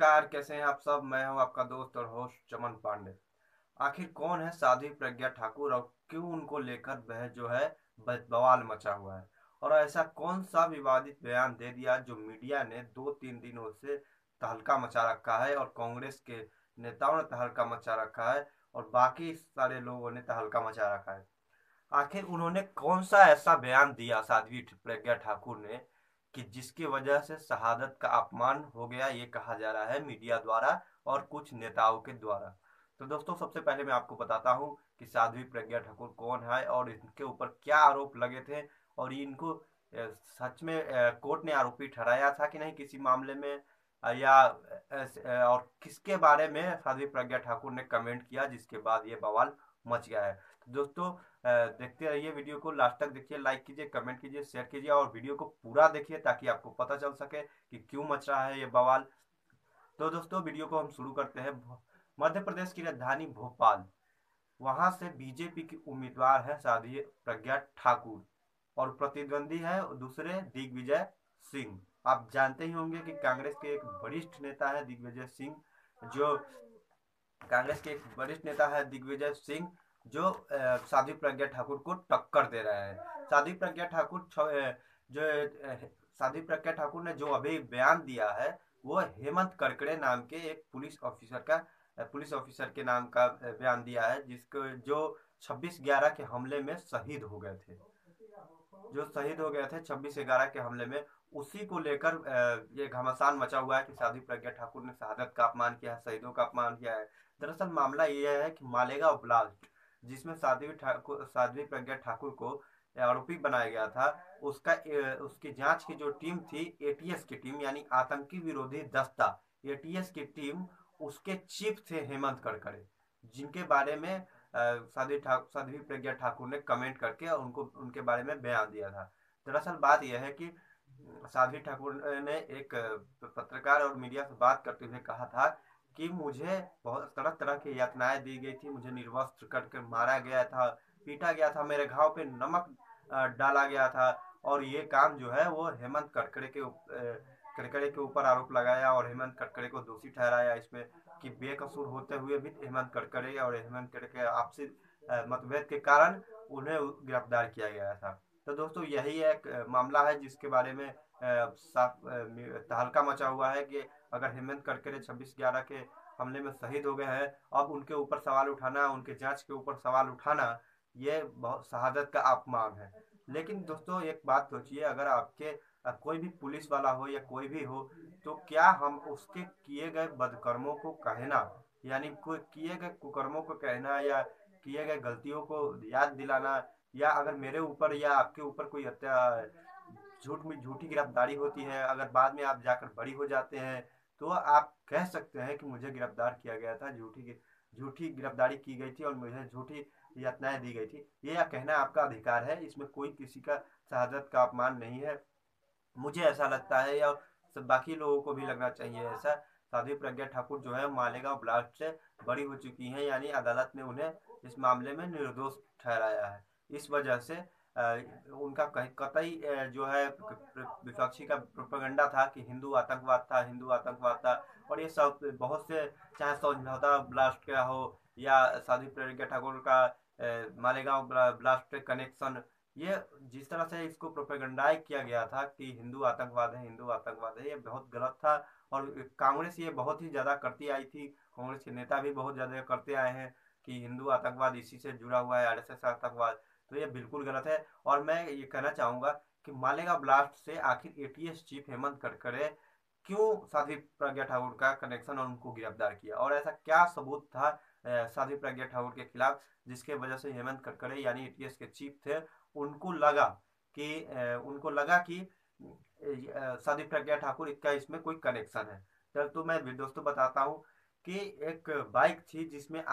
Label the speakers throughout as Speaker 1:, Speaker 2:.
Speaker 1: नमस्कार, कैसे हैं आप सब। मैं हूं आपका दोस्त और होस्ट चमन पांडे। आखिर कौन है साध्वी प्रज्ञा ठाकुर और क्यों उनको लेकर वह जो है बवाल मचा हुआ है। और ऐसा कौन सा विवादित बयान दे दिया जो मीडिया ने 2-3 दिनों से तहलका मचा रखा है और कांग्रेस के नेताओं ने तहलका मचा रखा है और बाकी सारे लोगों ने तहलका मचा रखा है। आखिर उन्होंने कौन सा ऐसा बयान दिया साध्वी प्रज्ञा ठाकुर ने कि जिसकी वजह से शहादत का अपमान हो गया, ये कहा जा रहा है मीडिया द्वारा और कुछ नेताओं के द्वारा। तो दोस्तों, सबसे पहले मैं आपको बताता हूं कि साध्वी प्रज्ञा ठाकुर कौन है और इनके ऊपर क्या आरोप लगे थे और इनको सच में कोर्ट ने आरोपी ठहराया था कि नहीं किसी मामले में, और किसके बारे में साध्वी प्रज्ञा ठाकुर ने कमेंट किया जिसके बाद ये बवाल मच गया है। तो दोस्तों, देखते रहिए, वीडियो को लास्ट तक देखिए, लाइक कीजिए, कमेंट कीजिए, शेयर कीजिए और वीडियो को पूरा देखिए ताकि आपको पता चल सके कि क्यों मच रहा है ये बवाल। तो दोस्तों, वीडियो को हम शुरू करते हैं। मध्य प्रदेश की राजधानी भोपाल, वहां से बीजेपी की उम्मीदवार है साध्वी प्रज्ञा ठाकुर और प्रतिद्वंदी है दूसरे दिग्विजय सिंह। आप जानते ही होंगे कि कांग्रेस के एक वरिष्ठ नेता है दिग्विजय सिंह, जो कांग्रेस के एक वरिष्ठ नेता है दिग्विजय सिंह, जो साध्वी प्रज्ञा ठाकुर को टक्कर दे रहे हैं। साध्वी प्रज्ञा ठाकुर जो साध्वी प्रज्ञा ठाकुर ने जो अभी बयान दिया है वो हेमंत करकरे नाम के एक पुलिस ऑफिसर के नाम का बयान दिया है, जिसको जो 26/11 के हमले में शहीद हो गए थे, जो शहीद हो गए थे 26/11 के हमले में। उसी को लेकर ये घमासान मचा हुआ है कि साध्वी प्रज्ञा ठाकुर ने शहादत का अपमान किया है, शहीदों का अपमान किया है। दरअसल मामला यह है कि मालेगांव ब्लास्ट, जिसमें साध्वी प्रज्ञा ठाकुर को आरोपी बनाया गया था, उसकी जांच की जो टीम थी, एटीएस की टीम यानी आतंकी विरोधी दस्ता, एटीएस की टीम, उसके चीफ थे हेमंत करकरे, जिनके बारे में साध्वी प्रज्ञा ठाकुर ने कमेंट करके उनको उनके बारे में बयान दिया था। दरअसल बात यह है कि साध्वी ठाकुर ने एक पत्रकार और मीडिया से बात करते हुए कहा था कि मुझे बहुत तरह तरह की यातनाएं दी गई थी, मुझे निर्वस्त्र करके मारा गया था, पीटा गया था, मेरे घाव पे नमक डाला गया था। और ये काम जो है वो हेमंत करकरे के ऊपर आरोप लगाया और हेमंत करकरे को दोषी ठहराया इसमें, कि बेकसूर होते हुए भी हेमंत करकरे और हेमंत करकरे आपसी मतभेद के कारण उन्हें गिरफ्तार किया गया था। तो दोस्तों, यही एक मामला है जिसके बारे में साफ तहलका मचा हुआ है कि अगर हेमंत करकरे 26/11 के हमले में शहीद हो गए हैं, अब उनके ऊपर सवाल उठाना, उनके जांच के ऊपर सवाल उठाना, ये बहुत शहादत का अपमान है। लेकिन दोस्तों, एक बात सोचिए, अगर आपके कोई भी पुलिस वाला हो या कोई भी हो, तो क्या हम उसके किए गए बदकर्मों को कहना, यानी कोई किए गए कुकर्मों को कहना या किए गए गलतियों को याद दिलाना, या अगर मेरे ऊपर या आपके ऊपर कोई झूठी गिरफ्तारी होती है, अगर बाद में आप जाकर बरी हो जाते हैं, तो आप कह सकते हैं कि मुझे गिरफ्तार किया गया था, झूठी गिरफ्तारी की गई थी और मुझे झूठी यातनाएं दी गई थी। ये कहना आपका अधिकार है, इसमें कोई किसी का शहादत का अपमान नहीं है। मुझे ऐसा लगता है या सब बाकी लोगों को भी लगना चाहिए ऐसा। साध्वी प्रज्ञा ठाकुर जो है मालेगांव ब्लास्ट से बरी हो चुकी हैं, यानी अदालत ने उन्हें इस मामले में निर्दोष ठहराया है। इस वजह से उनका कहीं कतई जो है विपक्षी का प्रोपेगेंडा था कि हिंदू आतंकवाद था, हिंदू आतंकवाद था। और ये सब बहुत से, चाहे समझौता ब्लास्ट का हो या साध्वी प्रज्ञा ठाकुर का मालेगांव ब्लास्ट के कनेक्शन, ये जिस तरह से इसको प्रोपेगेंडाई किया गया था कि हिंदू आतंकवाद है, हिंदू आतंकवाद है, ये बहुत गलत था। और कांग्रेस ये बहुत ही ज्यादा करती आई थी, कांग्रेस के नेता भी बहुत ज्यादा करते आए हैं कि हिंदू आतंकवाद इसी से जुड़ा हुआ है, आरएसएस आतंकवाद। तो ये बिल्कुल गलत है। और मैं ये कहना चाहूंगा कि मालेगांव ब्लास्ट से आखिर एटीएस चीफ हेमंत करकरे क्यों साध्वी प्रज्ञा ठाकुर का कनेक्शन और उनको गिरफ्तार किया, और ऐसा क्या सबूत था साध्वी प्रज्ञा ठाकुर के खिलाफ जिसके वजह से हेमंत करकरे यानी एटीएस के चीफ थे, उनको लगा कि साध्वी प्रज्ञा ठाकुर का इसमें कोई कनेक्शन है। तो मैं भी दोस्तों बताता हूँ कि एक बाइक थी जिसमें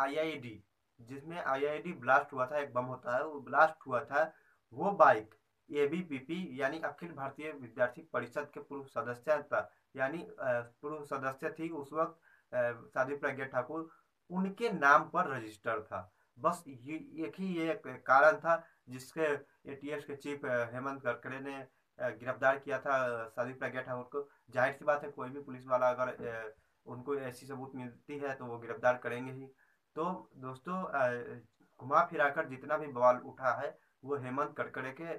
Speaker 1: आईआईडी ब्लास्ट हुआ था, एक बम होता है वो ब्लास्ट हुआ था। वो बाइक एबीपीपी यानी अखिल भारतीय विद्यार्थी परिषद के पूर्व सदस्य था, यानी पूर्व सदस्य थी उस वक्त साध्वी प्रज्ञा ठाकुर, उनके नाम पर रजिस्टर था। बस ये एक ही ये कारण था जिसके एटीएस के चीफ हेमंत करकरे ने गिरफ्तार किया था साध्वी प्रज्ञा ठाकुर को। जाहिर सी बात है, कोई भी पुलिस वाला अगर उनको ऐसी सबूत मिलती है तो वो गिरफ्तार करेंगे ही। तो दोस्तों घुमा फिरा कर जितना भी बवाल उठा है वो हेमंत करकरे के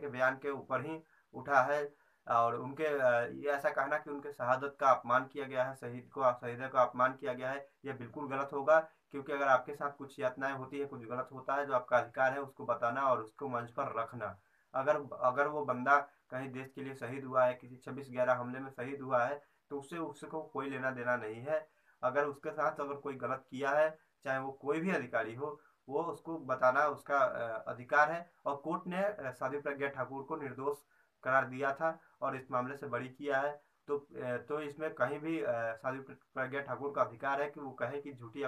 Speaker 1: बयान के ऊपर ही उठा है। और उनके ये ऐसा कहना कि उनके शहादत का अपमान किया गया है, शहीद का अपमान किया गया है, ये बिल्कुल गलत होगा। क्योंकि अगर आपके साथ कुछ यातनाएं होती है, कुछ गलत होता है, जो आपका अधिकार है उसको बताना और उसको मंच पर रखना। अगर अगर वो बंदा कहीं देश के लिए शहीद हुआ है, किसी 26/11 हमले में शहीद हुआ है, तो उससे उसको कोई लेना देना नहीं है। अगर उसके साथ अगर कोई गलत किया है, चाहे वो कोई भी अधिकारी हो, वो उसको बताना उसका अधिकार है। और कोर्ट ने साध्वी प्रज्ञा ठाकुर को निर्दोष करार दिया था और इस मामले से बरी किया है। तो इसमें कहीं भी साध्वी प्रज्ञा ठाकुर का अधिकार है कि वो कहे कि झूठी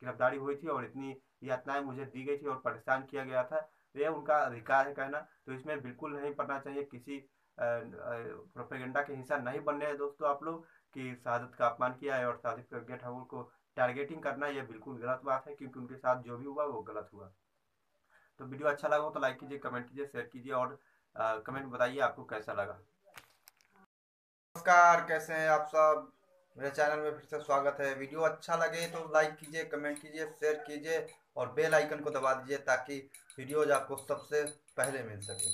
Speaker 1: गिरफ्तारी हुई थी और इतनी यातनाएं मुझे दी गई थी और परेशान किया गया था, तो ये उनका अधिकार है कहना। तो इसमें बिल्कुल नहीं पड़ना चाहिए, किसी प्रोपेगेंडा के हिस्सा नहीं बनने हैं दोस्तों आप लोग कि शहादत का अपमान किया है और साध्वी प्रज्ञा ठाकुर को टारगेटिंग करना, यह बिल्कुल गलत बात है, क्योंकि उनके साथ जो भी हुआ वो गलत हुआ। तो वीडियो अच्छा लगा हो तो लाइक कीजिए, कमेंट कीजिए, शेयर कीजिए और कमेंट बताइए आपको कैसा लगा।
Speaker 2: नमस्कार, कैसे हैं आप सब। मेरे चैनल में फिर से स्वागत है। वीडियो अच्छा लगे तो लाइक कीजिए, कमेंट कीजिए, शेयर कीजिए और बेल आइकन को दबा दीजिए ताकि वीडियोज आपको सबसे पहले मिल सके।